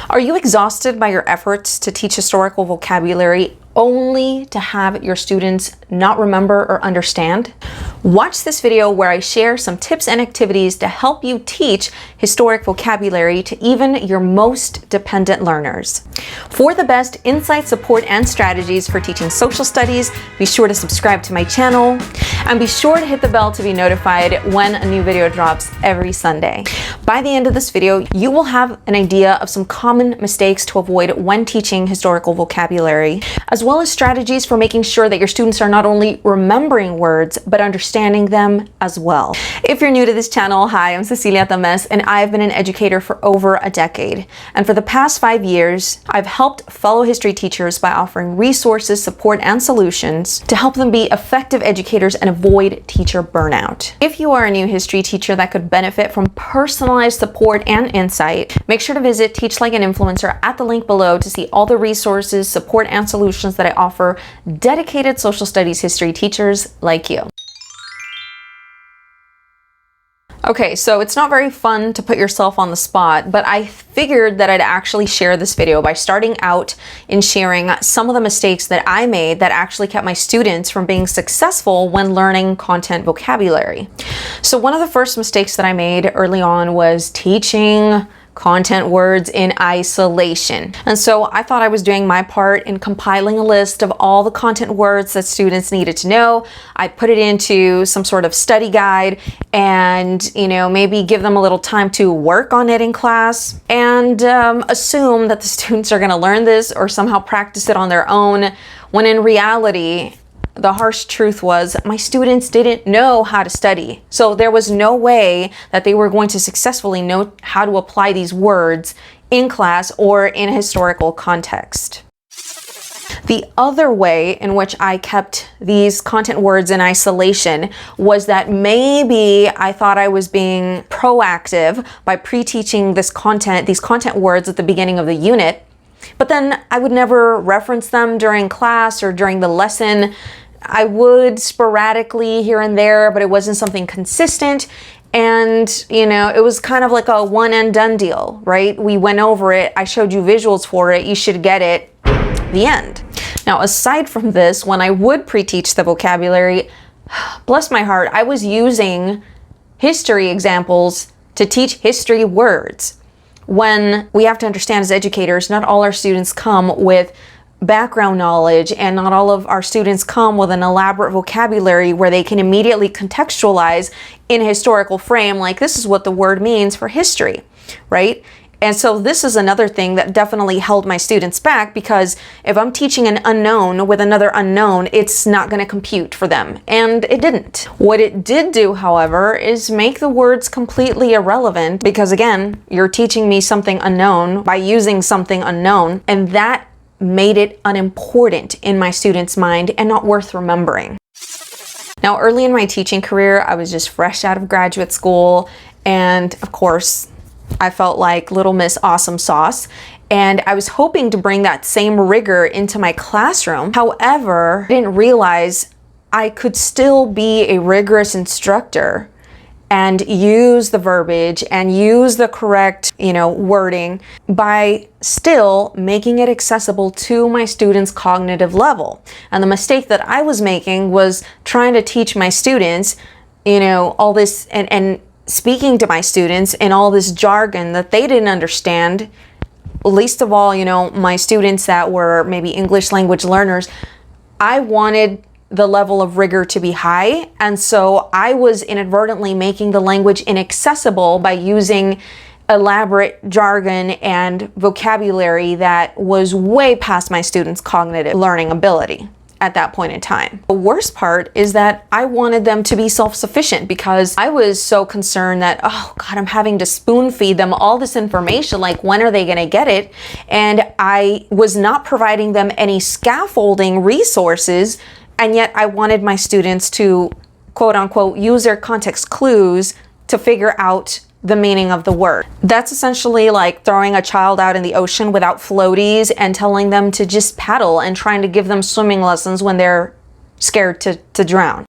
Are you exhausted by your efforts to teach historical vocabulary only to have your students not remember or understand? Watch this video where I share some tips and activities to help you teach historic vocabulary to even your most dependent learners. For the best insight, support, and strategies for teaching social studies, be sure to subscribe to my channel and be sure to hit the bell to be notified when a new video drops every Sunday. By the end of this video, you will have an idea of some common mistakes to avoid when teaching historical vocabulary, as well as strategies for making sure that your students are not only remembering words, but understanding them as well. If you're new to this channel, hi, I'm Cecilia Tames, and I've been an educator for over a decade. And for the past 5 years, I've helped fellow history teachers by offering resources, support, and solutions to help them be effective educators and avoid teacher burnout. If you are a new history teacher that could benefit from personalized support and insight, make sure to visit Teach Like an Influencer at the link below to see all the resources, support, and solutions that I offer dedicated social studies history teachers like you. Okay, so it's not very fun to put yourself on the spot, but I figured that I'd actually share this video by starting out in sharing some of the mistakes that I made that actually kept my students from being successful when learning content vocabulary. So one of the first mistakes that I made early on was teaching content words in isolation. And so I thought I was doing my part in compiling a list of all the content words that students needed to know. I put it into some sort of study guide and, maybe give them a little time to work on it in class and assume that the students are going to learn this or somehow practice it on their own, when in reality, the harsh truth was my students didn't know how to study. So there was no way that they were going to successfully know how to apply these words in class or in a historical context. The other way in which I kept these content words in isolation was that maybe I thought I was being proactive by pre-teaching these content words at the beginning of the unit, but then I would never reference them during class or during the lesson. I would sporadically here and there, but it wasn't something consistent. And, it was kind of like a one and done deal, right? We went over it. I showed you visuals for it. You should get it. The end. Now, aside from this, when I would pre-teach the vocabulary, bless my heart, I was using history examples to teach history words. When we have to understand as educators, not all our students come with background knowledge, and not all of our students come with an elaborate vocabulary where they can immediately contextualize in a historical frame, like this is what the word means for history, right? And so this is another thing that definitely held my students back, because if I'm teaching an unknown with another unknown, it's not going to compute for them. And it didn't. What it did do, however, is make the words completely irrelevant, because again, you're teaching me something unknown by using something unknown, and that made it unimportant in my students' mind and not worth remembering. Now, early in my teaching career, I was just fresh out of graduate school, and of course, I felt like Little Miss Awesome Sauce, and I was hoping to bring that same rigor into my classroom. However, I didn't realize I could still be a rigorous instructor and use the verbiage and use the correct, wording by still making it accessible to my students' cognitive level. And the mistake that I was making was trying to teach my students, all this and speaking to my students in all this jargon that they didn't understand. Least of all, my students that were maybe English language learners. I wanted the level of rigor to be high, and so I was inadvertently making the language inaccessible by using elaborate jargon and vocabulary that was way past my students' cognitive learning ability at that point in time. The worst part is that I wanted them to be self-sufficient, because I was so concerned that, oh God, I'm having to spoon feed them all this information, like when are they going to get it? And I was not providing them any scaffolding resources, and yet I wanted my students to, quote unquote, use their context clues to figure out the meaning of the word. That's essentially like throwing a child out in the ocean without floaties and telling them to just paddle and trying to give them swimming lessons when they're scared to drown.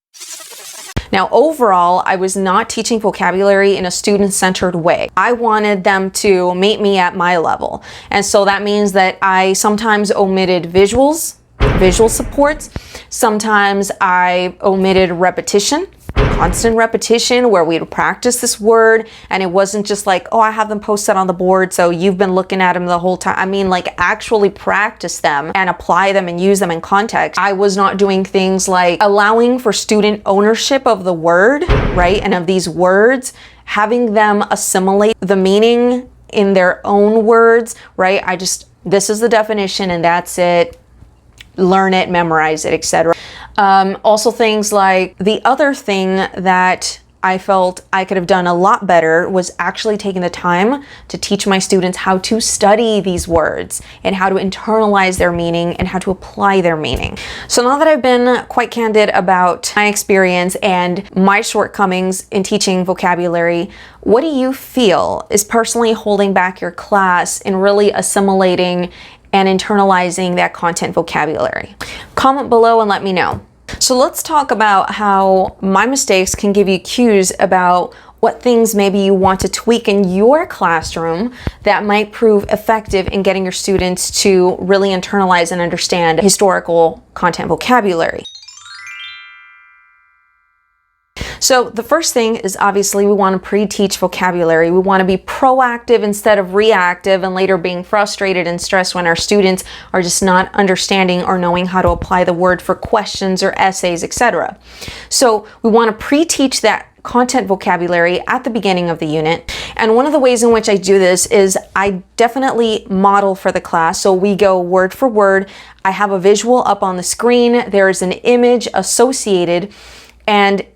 Now, overall, I was not teaching vocabulary in a student-centered way. I wanted them to meet me at my level. And so that means that I sometimes omitted visuals, visual supports. Sometimes I omitted repetition, constant repetition, where we'd practice this word, and it wasn't just like, oh, I have them posted on the board, so you've been looking at them the whole time. I mean, like, actually practice them and apply them and use them in context. I was not doing things like allowing for student ownership of the word, right, and of these words, having them assimilate the meaning in their own words, right? This is the definition and that's it. Learn it, memorize it, etc. Also things like, the other thing that I felt I could have done a lot better was actually taking the time to teach my students how to study these words and how to internalize their meaning and how to apply their meaning. So now that I've been quite candid about my experience and my shortcomings in teaching vocabulary, what do you feel is personally holding back your class in really assimilating and internalizing that content vocabulary? Comment below and let me know. So let's talk about how my mistakes can give you cues about what things maybe you want to tweak in your classroom that might prove effective in getting your students to really internalize and understand historical content vocabulary. So the first thing is, obviously we want to pre-teach vocabulary. We want to be proactive instead of reactive and later being frustrated and stressed when our students are just not understanding or knowing how to apply the word for questions or essays, etc. So we want to pre-teach that content vocabulary at the beginning of the unit. And one of the ways in which I do this is I definitely model for the class. So we go word for word. I have a visual up on the screen. There is an image associated, and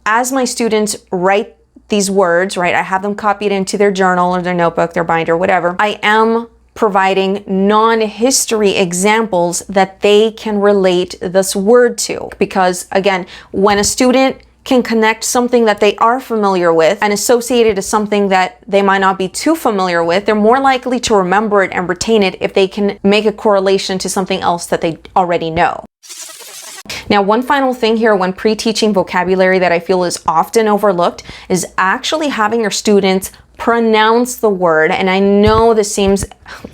as my students write these words, right, I have them copied into their journal or their notebook, their binder, whatever. I am providing non-history examples that they can relate this word to. Because again, when a student can connect something that they are familiar with and associate it to something that they might not be too familiar with, they're more likely to remember it and retain it if they can make a correlation to something else that they already know. Now, one final thing here when pre-teaching vocabulary that I feel is often overlooked is actually having your students pronounce the word. And I know this seems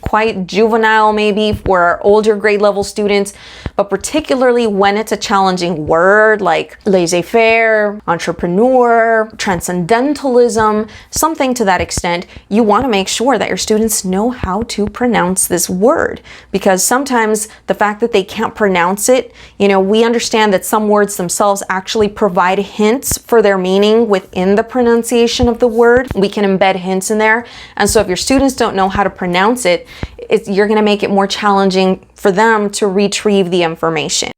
quite juvenile maybe for our older grade level students, but particularly when it's a challenging word like laissez-faire, entrepreneur, transcendentalism, something to that extent, you want to make sure that your students know how to pronounce this word. Because sometimes the fact that they can't pronounce it, we understand that some words themselves actually provide hints for their meaning within the pronunciation of the word. We can embed hints in there. And so if your students don't know how to pronounce it, you're going to make it more challenging for them to retrieve the information.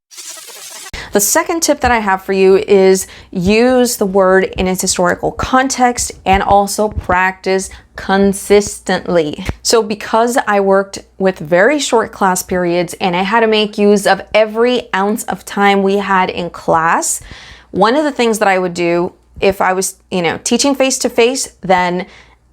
The second tip that I have for you is use the word in its historical context and also practice consistently. So because I worked with very short class periods and I had to make use of every ounce of time we had in class, one of the things that I would do if I was, teaching face to face, then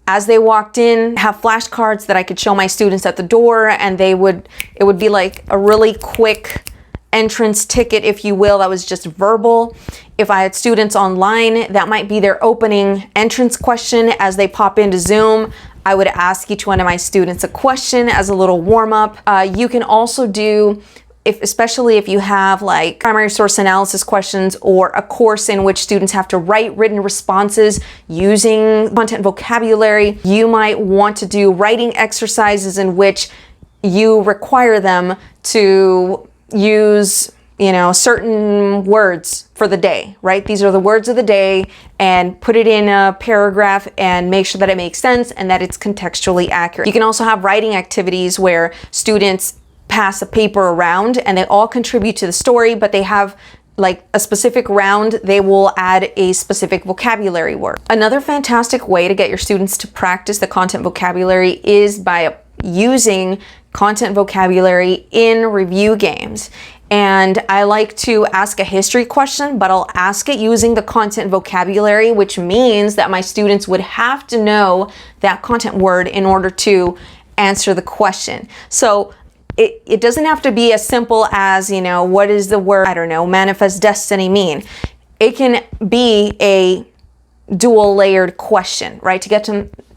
as they walked in, have flashcards that I could show my students at the door, and it would be like a really quick entrance ticket, if you will, that was just verbal. If I had students online, that might be their opening entrance question as they pop into Zoom. I would ask each one of my students a question as a little warm-up. You can also do, especially if you have like primary source analysis questions or a course in which students have to write written responses using content vocabulary, you might want to do writing exercises in which you require them to use, certain words for the day, right? These are the words of the day, and put it in a paragraph and make sure that it makes sense and that it's contextually accurate. You can also have writing activities where students pass a paper around and they all contribute to the story, but they have like a specific round, they will add a specific vocabulary word. Another fantastic way to get your students to practice the content vocabulary is by using content vocabulary in review games. And I like to ask a history question, but I'll ask it using the content vocabulary, which means that my students would have to know that content word in order to answer the question. So it doesn't have to be as simple as, what does the word, manifest destiny mean? it can be a dual layered question, right? To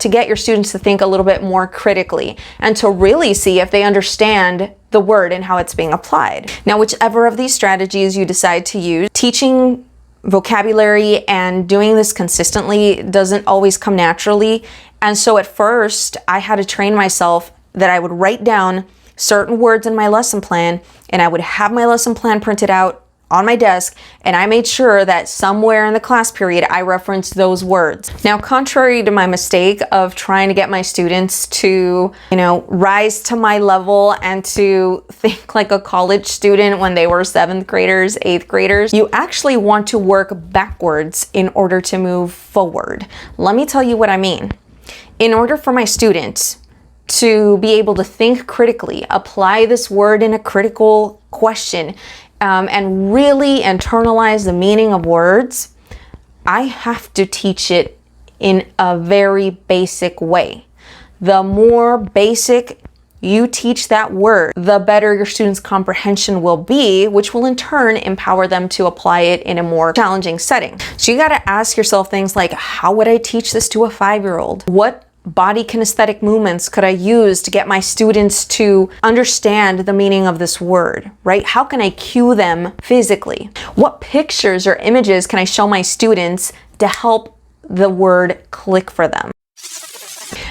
get your students to think a little bit more critically and to really see if they understand the word and how it's being applied. Now, whichever of these strategies you decide to use, teaching vocabulary and doing this consistently doesn't always come naturally. And so at first, I had to train myself that I would write down certain words in my lesson plan, and I would have my lesson plan printed out on my desk, and I made sure that somewhere in the class period I referenced those words. Now, contrary to my mistake of trying to get my students to, rise to my level and to think like a college student when they were 7th graders, 8th graders, you actually want to work backwards in order to move forward. Let me tell you what I mean. In order for my students to be able to think critically, apply this word in a critical question, and really internalize the meaning of words, I have to teach it in a very basic way. The more basic you teach that word, the better your students' comprehension will be, which will in turn empower them to apply it in a more challenging setting. So you got to ask yourself things like, how would I teach this to a 5-year-old? What body kinesthetic movements could I use to get my students to understand the meaning of this word, right? How can I cue them physically? What pictures or images can I show my students to help the word click for them?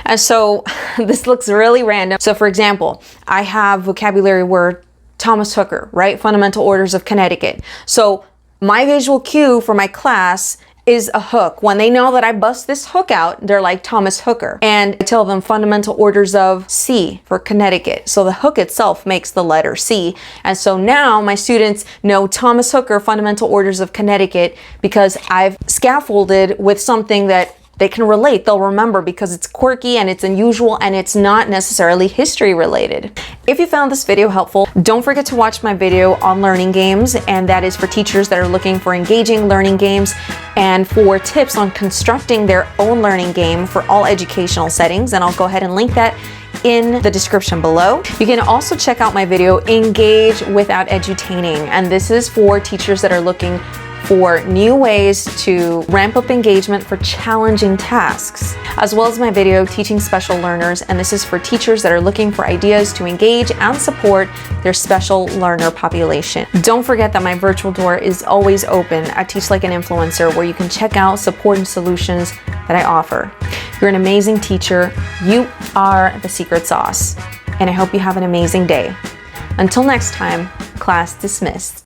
And so this looks really random. So for example, I have vocabulary word Thomas Hooker, right? Fundamental Orders of Connecticut. So my visual cue for my class is a hook. When they know that I bust this hook out, they're like Thomas Hooker. And I tell them fundamental orders of C for Connecticut. So the hook itself makes the letter C. And so now my students know Thomas Hooker, fundamental orders of Connecticut, because I've scaffolded with something that they can relate, they'll remember, because it's quirky and it's unusual and it's not necessarily history related. If you found this video helpful, don't forget to watch my video on learning games, and that is for teachers that are looking for engaging learning games and for tips on constructing their own learning game for all educational settings. And I'll go ahead and link that in the description below. You can also check out my video, Engage Without Edutaining, and this is for teachers that are looking for new ways to ramp up engagement for challenging tasks, as well as my video, Teaching Special Learners, and this is for teachers that are looking for ideas to engage and support their special learner population. Don't forget that my virtual door is always open at Teach Like an Influencer, where you can check out support and solutions that I offer. You're an amazing teacher. You are the secret sauce, and I hope you have an amazing day. Until next time, class dismissed.